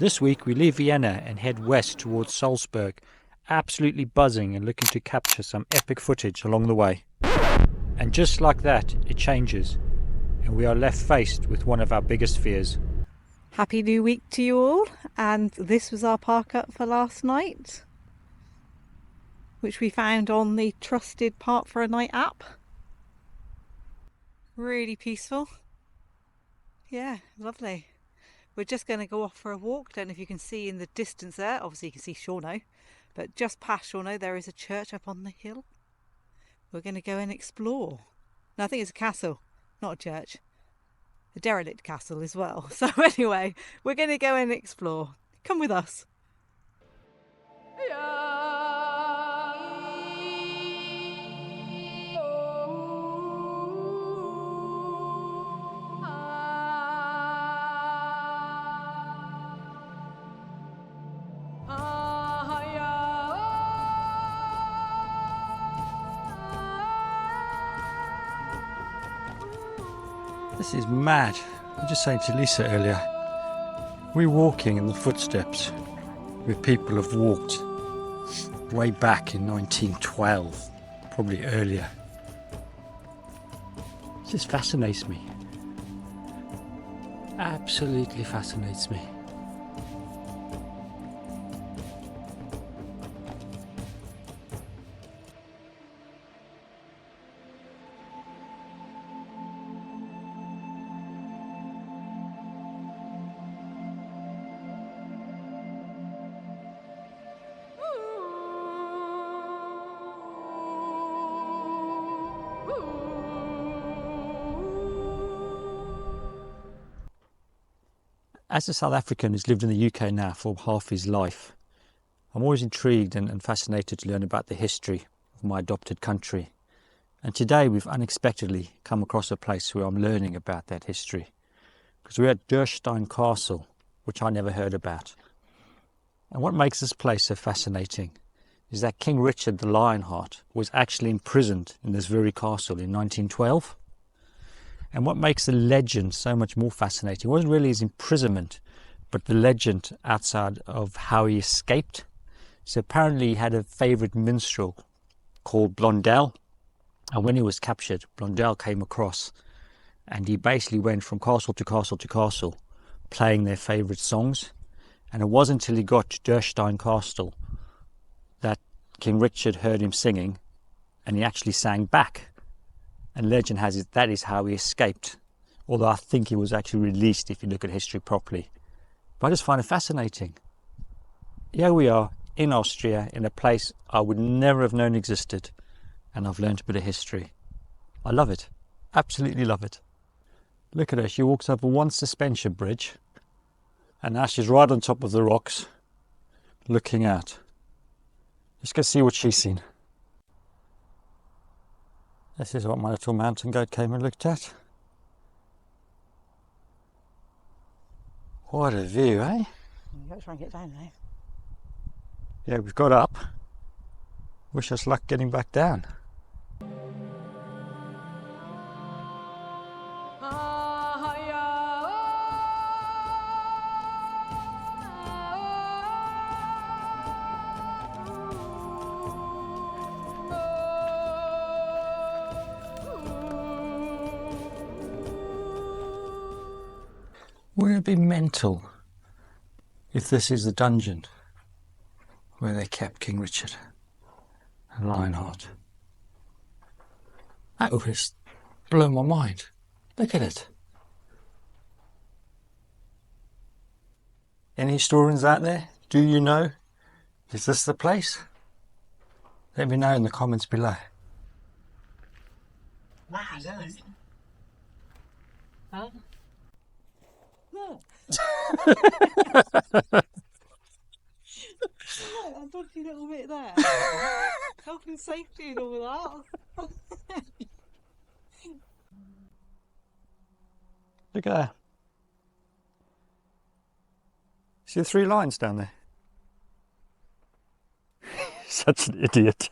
This week we leave Vienna and head west towards Salzburg, absolutely buzzing and looking to capture some epic footage along the way. And just like that, it changes, and we are left faced with one of our biggest fears. Happy new week to you all, and this was our park up for last night, which we found on the trusted Park for a Night app. Really peaceful. Yeah, lovely. We're just going to go off for a walk. Don't know if you can see in the distance there, obviously you can see Shorno, but just past Shorno there is a church up on the hill. We're going to go and explore. No, I think it's a castle, not a church. A derelict castle as well. So anyway, we're going to go and explore. Come with us. This is mad. I was just saying to Lisa earlier, we're walking in the footsteps where people have walked way back in 1912, probably earlier. It just fascinates me. Absolutely fascinates me. As a South African who's lived in the UK now for half his life, I'm always intrigued and fascinated to learn about the history of my adopted country. And today we've unexpectedly come across a place where I'm learning about that history. Because we're at Dürnstein Castle, which I never heard about. And what makes this place so fascinating is that King Richard the Lionheart was actually imprisoned in this very castle in 1912. And what makes the legend so much more fascinating wasn't really his imprisonment, but the legend outside of how he escaped. So apparently he had a favourite minstrel called Blondel, and when he was captured, Blondel came across, and he basically went from castle to castle to castle, playing their favourite songs. And it wasn't until he got to Dürnstein Castle that King Richard heard him singing, and he actually sang back. And legend has it that is how he escaped, although I think he was actually released if you look at history properly. But I just find it fascinating. Here we are in Austria, in a place I would never have known existed, and I've learned a bit of history. I love it, absolutely love it. Look at her, she walks over one suspension bridge, and now she's right on top of the rocks, looking out. Let's go see what she's seen. This is what my little mountain goat came and looked at. What a view, eh? You've got to try and get down now. Yeah, we've got up. Wish us luck getting back down. Wouldn't it be mental if this is the dungeon where they kept King Richard and Lionheart? That would just blow my mind. Look at it. Any historians out there? Do you know? Is this the place? Let me know in the comments below. Mad, isn't it? Huh? Look. That dodgy little bit there. Health and safety and all that. Look at that. See the 3 lines down there? Such an idiot.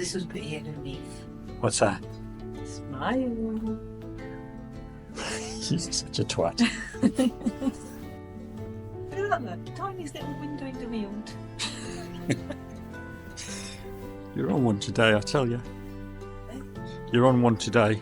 this was put here underneath. What's that? Smile. She's such a twat. Look at that, the tiniest little window in the field. You're on one today, I tell you. You're on one today.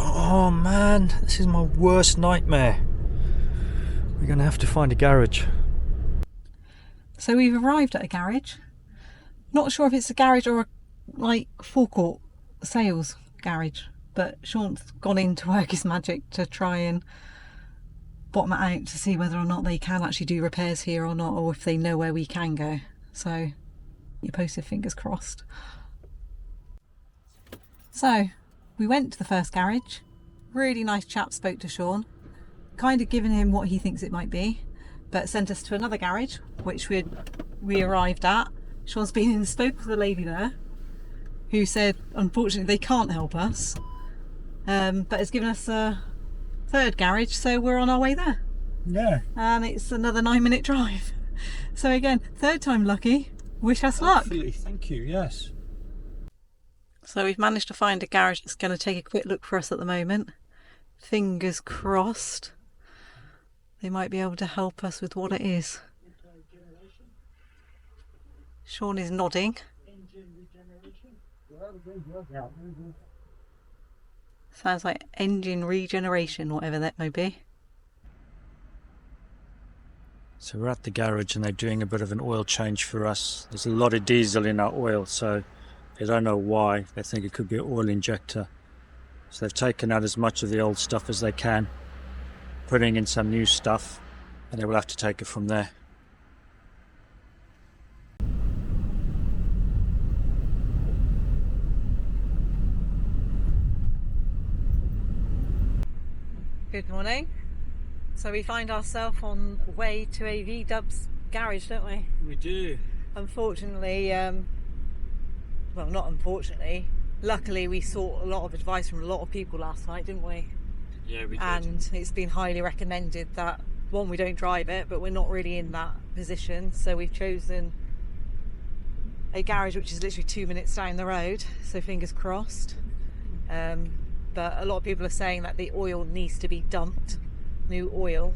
Oh man, this is my worst nightmare. We're gonna have to find a garage. So we've arrived at a garage. Not sure if it's a garage or a forecourt sales garage, but Sean's gone in to work his magic to try and bottom it out to see whether or not they can actually do repairs here or not, or if they know where we can go. So you posted, fingers crossed. So we went to the first garage. Really nice chap spoke to Sean, kind of given him what he thinks it might be, but sent us to another garage, which we arrived at. Sean's been and spoke with the lady there, who said unfortunately they can't help us, but has given us a third garage, so we're on our way there. Yeah. And it's another 9-minute drive. So again, third time lucky. Wish us luck. Absolutely, thank you, yes. So we've managed to find a garage that's going to take a quick look for us at the moment. Fingers crossed they might be able to help us with what it is. Sean is nodding. Sounds like engine regeneration, whatever that may be. So we're at the garage and they're doing a bit of an oil change for us. There's a lot of diesel in our oil, so they don't know why. They think it could be an oil injector. So they've taken out as much of the old stuff as they can, putting in some new stuff, and they will have to take it from there. Good morning. So we find ourselves on the way to a V-Dubs garage, don't we? We do. Unfortunately, well, not unfortunately, luckily we sought a lot of advice from a lot of people last night, didn't we? Yeah, we did. And it's been highly recommended that, one, we don't drive it, but we're not really in that position, so we've chosen a garage which is literally 2 minutes down the road, so fingers crossed. But a lot of people are saying that the oil needs to be dumped, new oil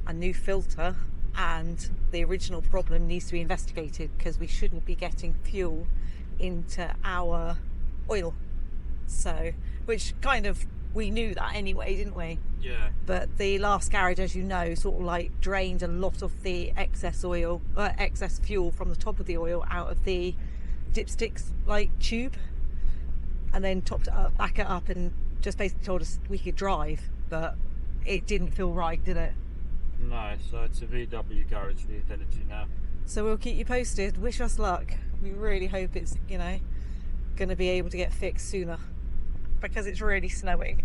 and new filter, and the original problem needs to be investigated, because we shouldn't be getting fuel into our oil. So, which kind of, we knew that anyway, didn't we? Yeah. But the last garage, as you know, sort of like drained a lot of the excess oil, excess fuel from the top of the oil out of the dipsticks like tube, and then topped it up, back it up, and just basically told us we could drive, but it didn't feel right, did it? No, so it's a VW garage for utility now. So we'll keep you posted. Wish us luck. We really hope it's, you know, going to be able to get fixed sooner, because it's really snowing.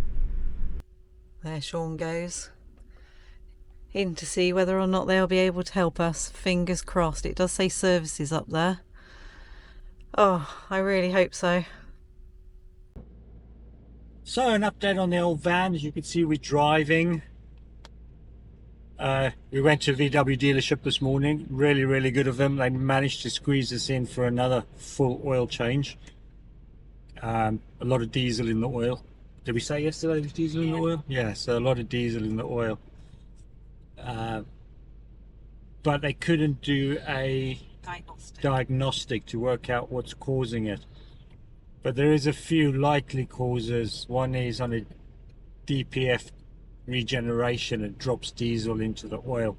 There Sean goes in to see whether or not they'll be able to help us. Fingers crossed. It does say services up there. Oh, I really hope so. So an update on the old van. As you can see, we're driving. We went to a VW dealership this morning. Really good of them. They managed to squeeze us in for another full oil change. A lot of diesel in the oil. Did we say yesterday there was diesel in the oil? Yeah, so a lot of diesel in the oil. But they couldn't do a diagnostic to work out what's causing it. But there is a few likely causes. One is on a DPF regeneration, it drops diesel into the oil,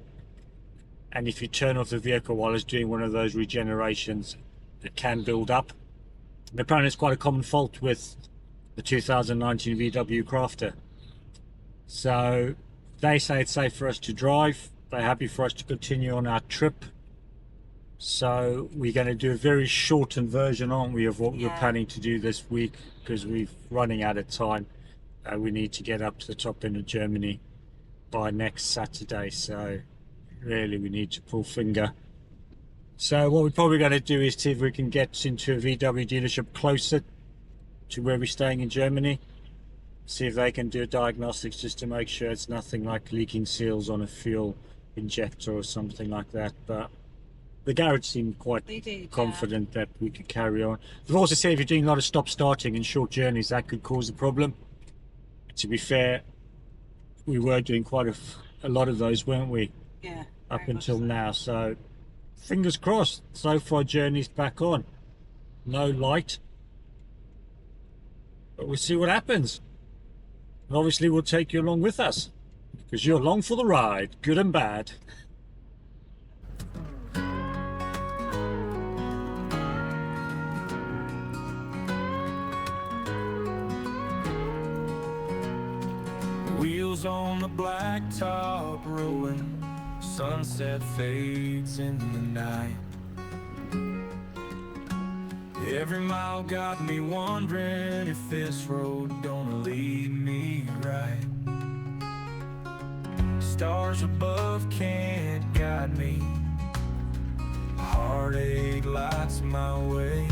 and if you turn off the vehicle while it's doing one of those regenerations, it can build up. And apparently it's quite a common fault with the 2019 VW Crafter. So they say it's safe for us to drive. They're happy for us to continue on our trip, So we're going to do a very shortened version, aren't we, of what we're planning to do this week, because we're running out of time. We need to get up to the top end of Germany by next Saturday, so really we need to pull finger. So what we're probably going to do is see if we can get into a VW dealership closer to where we're staying in Germany, see if they can do a diagnostics just to make sure it's nothing like leaking seals on a fuel injector or something like that. But the garage seemed quite confident that we could carry on. They've also said if you're doing a lot of stop starting and short journeys, that could cause a problem. To be fair, we were doing quite a lot of those, weren't we? Yeah. Up until now, so fingers crossed. So far, journey's back on. No light, but we'll see what happens. And obviously, we'll take you along with us because you're along for the ride, good and bad. Wheels on the blacktop rolling, sunset fades in the night. Every mile got me wondering if this road gonna lead me right. Stars above can't guide me, heartache lights my way.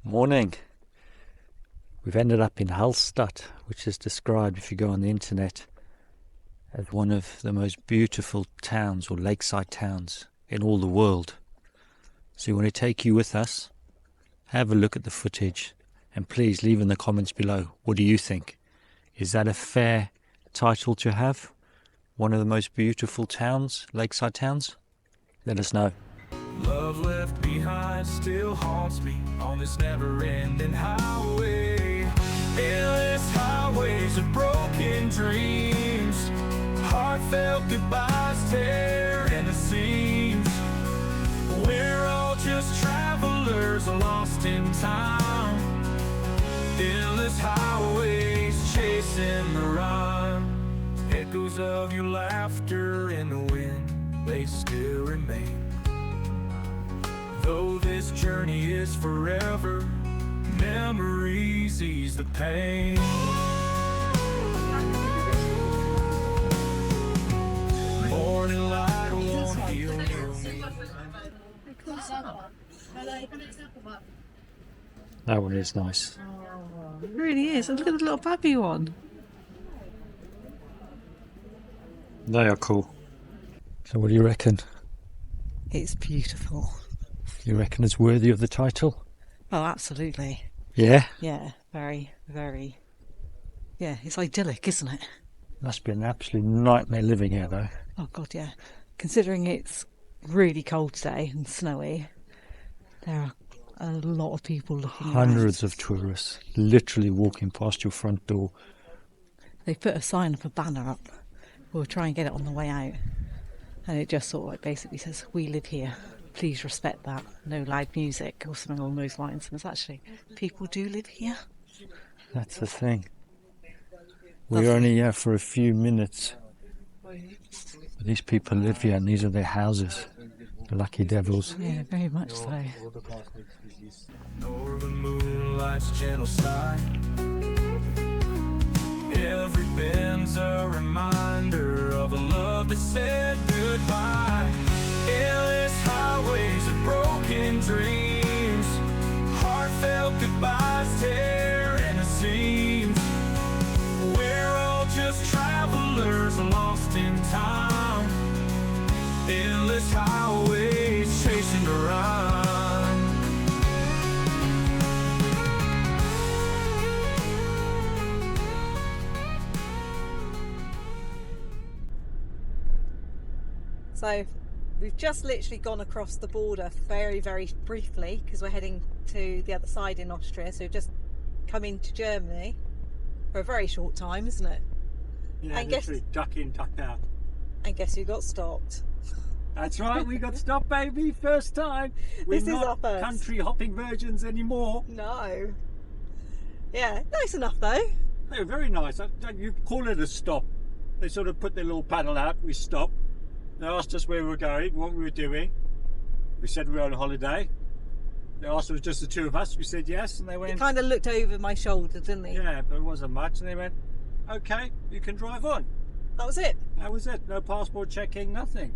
Morning. We've ended up in Hallstatt, which is described, if you go on the internet, as one of the most beautiful towns or lakeside towns in all the world. So we want to take you with us, have a look at the footage, and please leave in the comments below, what do you think? Is that a fair title to have? One of the most beautiful towns, lakeside towns? Let us know. Love left behind still haunts me on this never-ending highway. Endless highways of broken dreams, heartfelt goodbyes tearing the seams. We're all just travelers lost in time. Endless highways chasing the rhyme. Echoes of your laughter in the wind, they still remain. Though this journey is forever, memories ease the pain. Morning light won't heal your wound. That one is nice. It really is. And look at the little puppy one. They are cool. So what do you reckon? It's beautiful. You reckon it's worthy of the title? Oh, absolutely. Yeah? Yeah, very, very. Yeah, it's idyllic, isn't it? Must be an absolute nightmare living here though. Oh, God, yeah. Considering it's really cold today and snowy, there are a lot of people looking Hundreds around. of tourists literally walking past your front door. They put a sign up, a banner up. We'll try and get it on the way out. And it just sort of like basically says, we live here. Please respect that. No loud music or something along those lines. And it's actually, people do live here. That's the thing. We're only here for a few minutes. But these people live here and these are their houses. The lucky devils. Yeah, very much so. Northern moonlight's gentle sigh. Every bend's a reminder of a love that said goodbye. Endless highways of broken dreams, heartfelt goodbyes tearing the seams. We're all just travelers lost in time. Endless highways chasing the rhyme. So we've just literally gone across the border very, very briefly because we're heading to the other side in Austria. So we've just come into Germany for a very short time, isn't it? Yeah, And literally duck in, duck out. And guess who got stopped? That's right, we got stopped, baby, first time. We're This is our not first. country hopping virgins anymore. No. Yeah, nice enough though. They're very nice. You call it a stop. They sort of put their little paddle out, we stopped. They asked us where we were going, what we were doing. We said we were on holiday. They asked if it was just the two of us. We said yes, and they He went, kind of looked over my shoulder, didn't he? yeah, but it wasn't much. And they went, okay, you can drive on. That was it. That was it. No passport checking, nothing.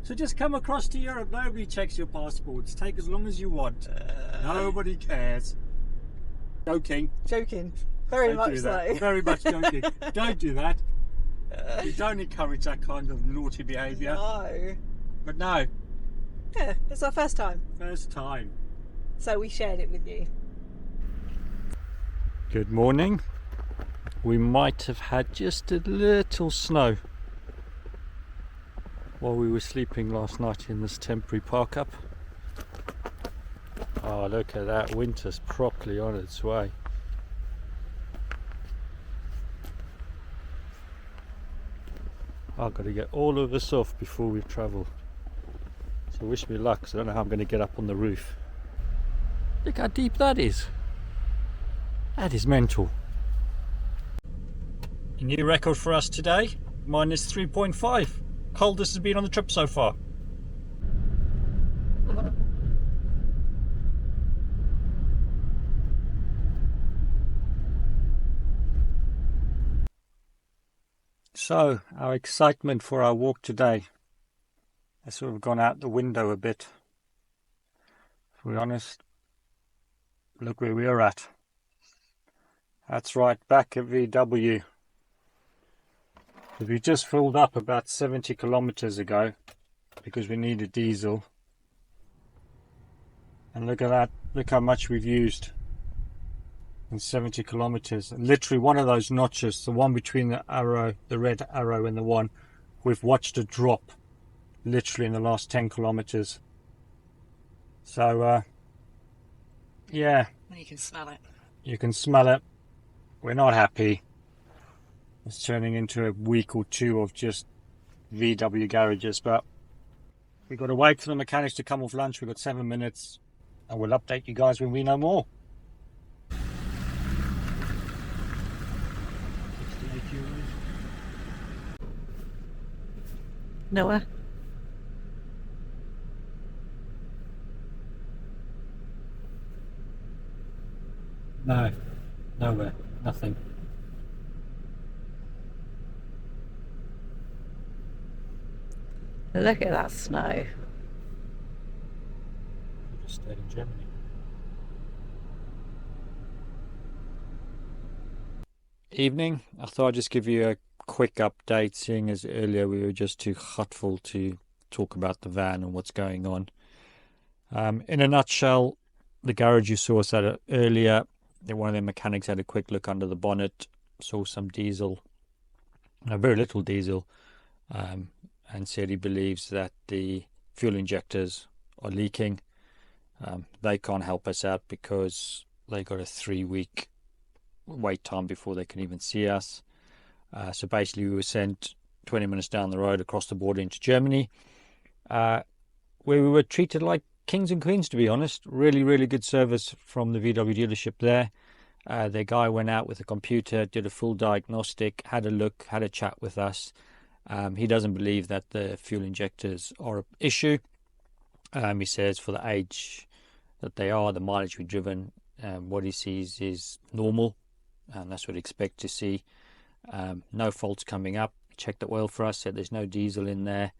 So just come across to Europe. Nobody checks your passports. Take as long as you want. Nobody cares. Joking. Joking. Very Don't much do that. so. Very much joking. Don't do that. You don't encourage that kind of naughty behaviour. No. But no, Yeah, it's our first time. first time. So we shared it with you. Good morning. We might have had just a little snow while we were sleeping last night in this temporary park up. Oh, look at that, winter's properly on its way. I've got to get all of this off before we travel. So wish me luck, 'cause I don't know how I'm going to get up on the roof. Look how deep that is. That is mental. A new record for us today, minus 3.5. Coldest has been on the trip so far. So, our excitement for our walk today has sort of gone out the window a bit. To be honest, look where we are at. That's right, back at VW. We just filled up about 70 kilometers ago because we needed diesel. And look at that, look how much we've used in 70 kilometers. Literally one of those notches, the one between the arrow, the red arrow and the one, we've watched a drop literally in the last 10 kilometers. So, yeah. You can smell it. You can smell it. We're not happy. It's turning into a week or two of just VW garages, but we've got to wait for the mechanics to come off lunch. We've got 7 minutes and we'll update you guys when we know more. 68 euros. Noah. No, nowhere, nothing. Look at that snow. We just stayed in Germany. Evening. I thought I'd just give you a quick update, seeing as earlier we were just too hutful to talk about the van and what's going on. In a nutshell, the garage you saw us at earlier, one of the mechanics had a quick look under the bonnet, saw some diesel, very little diesel, and said he believes that the fuel injectors are leaking. They can't help us out because they got a 3-week wait time before they can even see us. So basically we were sent 20 minutes down the road across the border into Germany, where we were treated like kings and queens, to be honest. Really, really good service from the VW dealership there. The guy went out with a computer, did a full diagnostic, had a look, had a chat with us. He doesn't believe that the fuel injectors are an issue. He says for the age that they are, the mileage we've driven, what he sees is normal, and that's what he expects to see. No faults coming up. Checked the oil for us, said there's no diesel in there.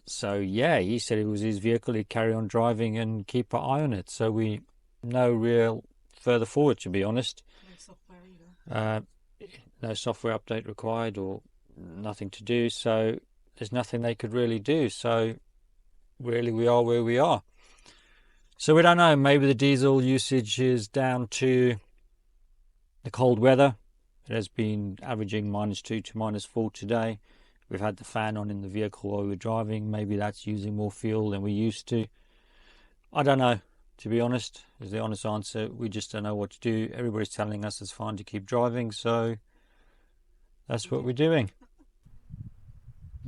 So yeah, he said it was his vehicle, he'd carry on driving and keep an eye on it. So we no real further forward, to be honest. No software either. No software update required or nothing to do, so there's nothing they could really do. So really we are where we are. So we don't know, maybe the diesel usage is down to the cold weather. It has been averaging -2 to -4 today. We've had the fan on in the vehicle while we were driving. Maybe that's using more fuel than we used to. I don't know, to be honest, is the honest answer. We just don't know what to do. Everybody's telling us it's fine to keep driving, so that's what we're doing.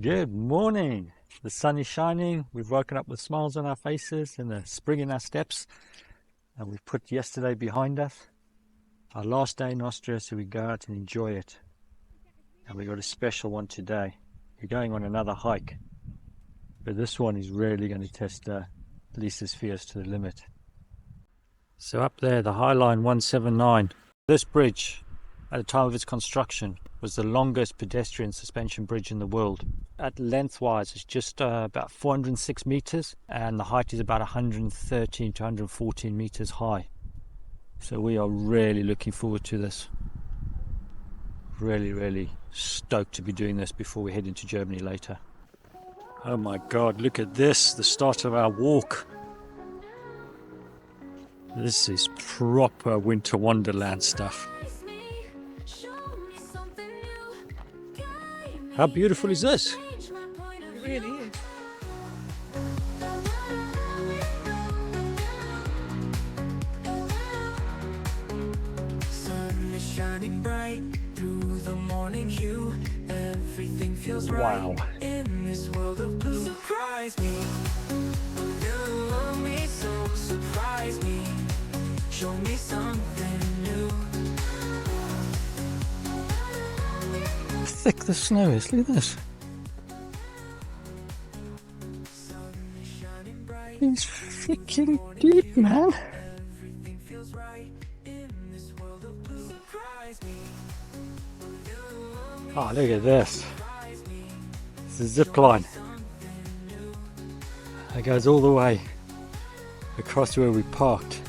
Good morning. The sun is shining. We've woken up with smiles on our faces and a spring in our steps. And we've put yesterday behind us. Our last day in Austria, so we go out and enjoy it. And we got a special one today. We're going on another hike. but this one is really going to test Lisa's fears to the limit. So up there, the Highline 179. This bridge, at the time of its construction, was the longest pedestrian suspension bridge in the world. At lengthwise, it's just about 406 meters, and the height is about 113 to 114 meters high. So we are really looking forward to this. Really stoked to be doing this before we head into Germany later. Oh my God, look at this, the start of our walk. This is proper winter wonderland stuff. How beautiful is this? It really is. Sun is shining bright through the morning hue. Everything feels Wow. right in this world of blue. Surprise me, you love me so. Surprise me, show me something new. How thick the snow is, look at this. Sun is shining bright. It's freaking deep, man. Everything feels right in this world of blue. Surprise me, you love me. Oh, look at this. It's a zip line. It goes all the way across to where we parked.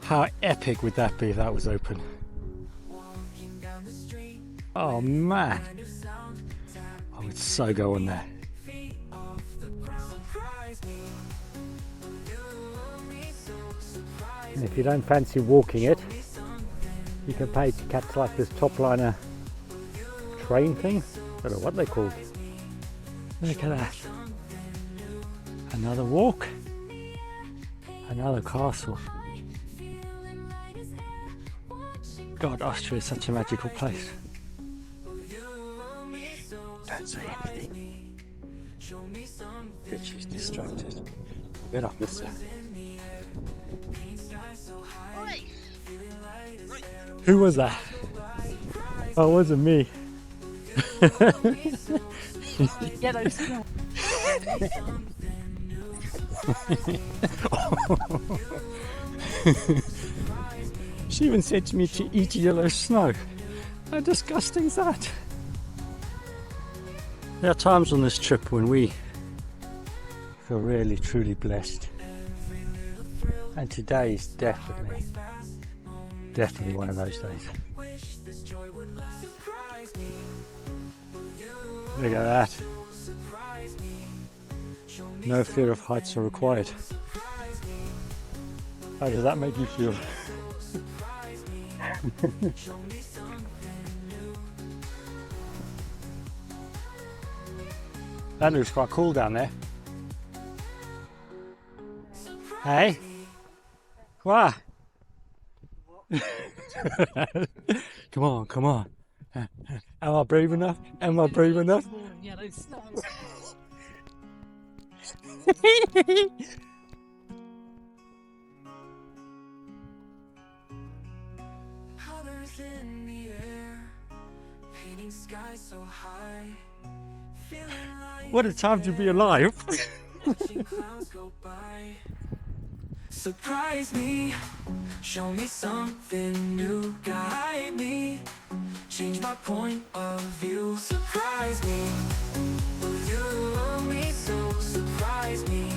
How epic would that be if that was open? Oh man, I would so go on there. And if you don't fancy walking it, you can pay to catch like this top liner train thing. I don't know what they're called. Look at that. Another walk, another castle. God, Austria is such a magical place. Don't say anything. But she's distracted. Get up, mister. Who was that? Oh, it wasn't me. Yellow snow. She even said to me to eat yellow snow. How disgusting is that? There are times on this trip when we feel really truly blessed, and today is definitely one of those days. Look at that. No fear of heights are required. How does that make you feel? That looks quite cool down there. Hey? What? Come on, come on. Am I brave enough? Am I brave enough? Yellow snow. Colors in the air, painting sky so high, feeling like What a time to be alive. watching clouds go by. Surprise me, show me something new, guide me, change my point of view. Surprise me, will you love me so? Surprise me,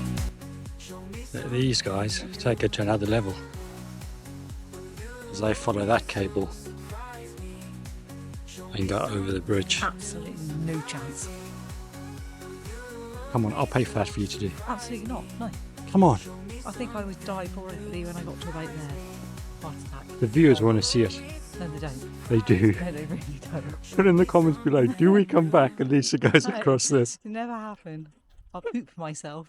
show me These guys take it to another level as they follow that cable and go over the bridge. Absolutely no chance. Come on, I'll pay for that for you to do. Absolutely not. No. Come on. I think I would die probably when I got to about there. Heart attack. The viewers want to see it. No, they don't. They do. No, they really don't. Put in the comments below, do we come back and Lisa goes No. across this? It never happened. I'll poop myself.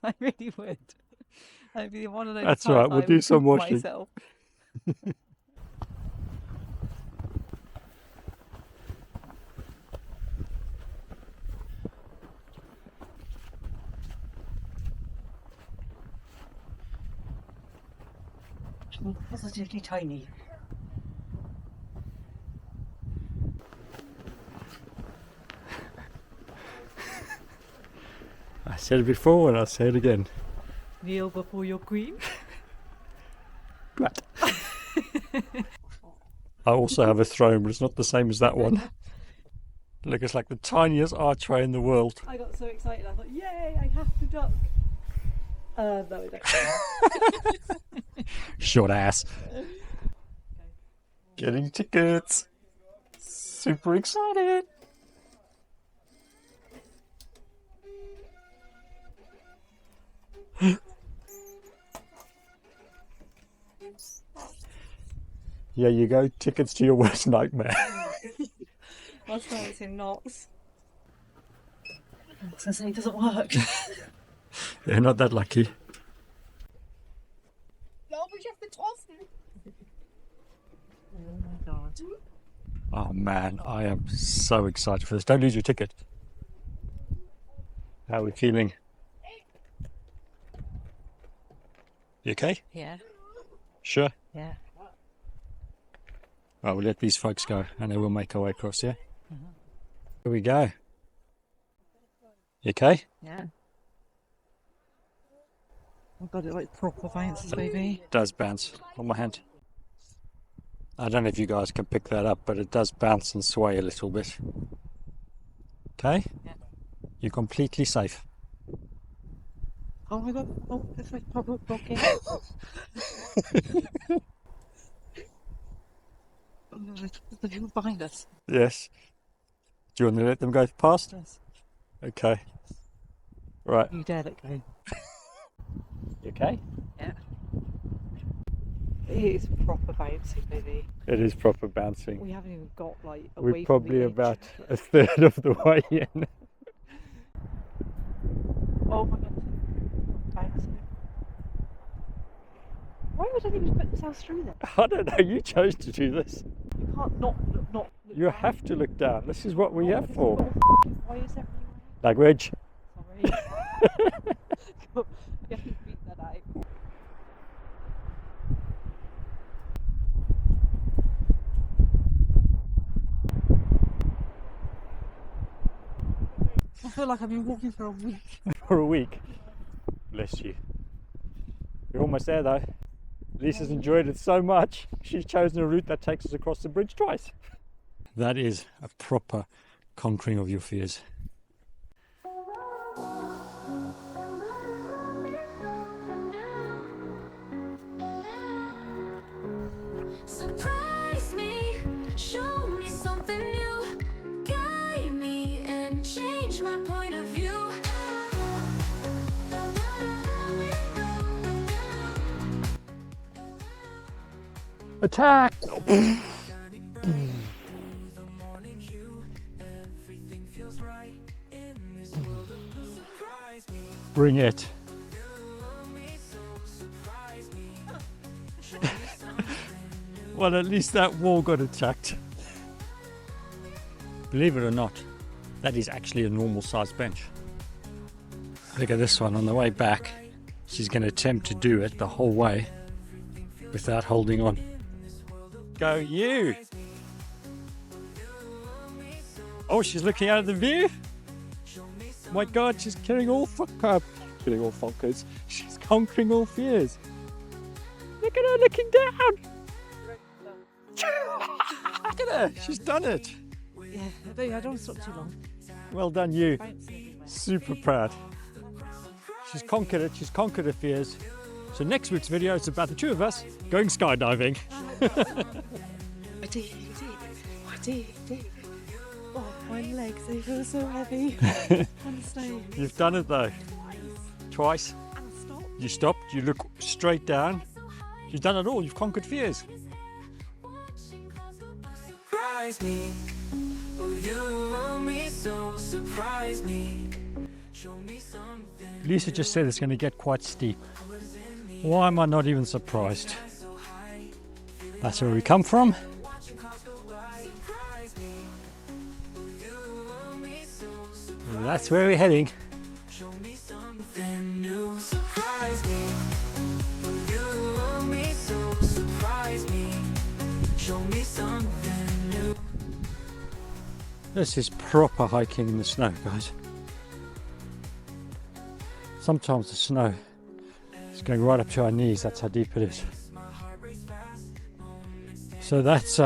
I really would. I'd be one of those. That's times right, we'll I do would some poop washing. myself. Positively tiny. I said it before and I'll say it again. Kneel before your queen. Brat. I also have a throne, but it's not the same as that one. Look, it's like the tiniest archway in the world. I got so excited, I thought, yay, I have to duck. No, I don't. Short ass. Getting tickets. Super excited. Yeah, you go. Tickets to your worst nightmare. Last time it's in knots. I was going to say it doesn't work. You're not that lucky. Oh my god. Oh man, I am so excited for this. Don't lose your ticket. How are we feeling? You okay? Yeah. Sure? Yeah. Right, we'll let these folks go and then we'll make our way across, yeah? Here we go. You okay? Yeah. I've got it like proper bounces, baby. It does bounce on my hand. I don't know if you guys can pick that up, but it does bounce and sway a little bit. Okay? Yeah. You're completely safe. Oh my god, oh, it's like proper blocking. The people behind us. Yes. Do you want to let them go past? Yes. Okay. Right. You dare let go. You okay? Yeah. It is proper bouncy, baby. It is proper bouncing. We haven't even got like away We're probably from the about a third of the way in. Oh my god. Bouncy. Why would anyone put themselves through that? I don't know, you chose to do this. You can't not look You down. have to look down. This is what we have This for. is what fucking wires everywhere. Language. Sorry. You have to beat that out. I feel like I've been walking for a week. For a week. Bless you. You're almost there though. Lisa's enjoyed it so much, she's chosen a route that takes us across the bridge twice. That is a proper conquering of your fears. Surprise me, show me something new, guide me and change my point of view. Attack! Bring it. Well, at least that wall got attacked. Believe it or not, that is actually a normal sized bench. Look at this one on the way back. She's going to attempt to do it the whole way without holding on. Go you! Oh, she's looking out of the view. My God, she's killing all funkers. She's conquering all fears. Look at her looking down. Look at her, she's done it. Yeah, baby, I don't want to stop too long. Well done, you. Bouncy everywhere. Super proud. She's conquered it. She's conquered her fears. So next week's video is about the two of us going skydiving. I did. Oh, my legs, they feel so heavy. Honestly. You've done it though. Twice. And stop. You stopped. You look straight down. You've done it all. You've conquered fears. Surprise me, oh you want me so, surprise me, show me something. Lisa just said it's going to get quite steep. Why am I not even surprised? That's where we come from. That's where we're heading. Show me something new, surprise me, oh you want me so, surprise me, show me something new. This is proper hiking in the snow, guys. Sometimes the snow is going right up to our knees, that's how deep it is. So that's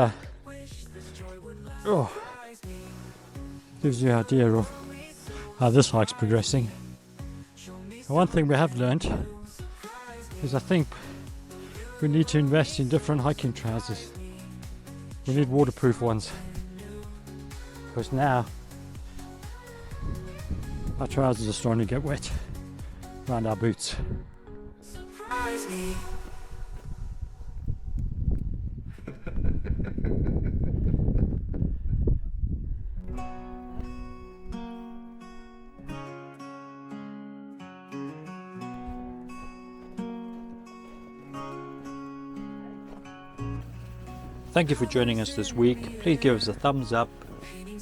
gives you an idea of how this hike's progressing. And one thing we have learned is I think we need to invest in different hiking trousers. We need waterproof ones, because now our trousers are starting to get wet around our boots. Thank you for joining us this week. Please give us a thumbs up,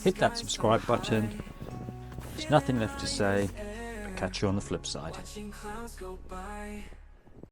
hit that subscribe button. There's nothing left to say, but catch you on the flip side. Watching clouds go by.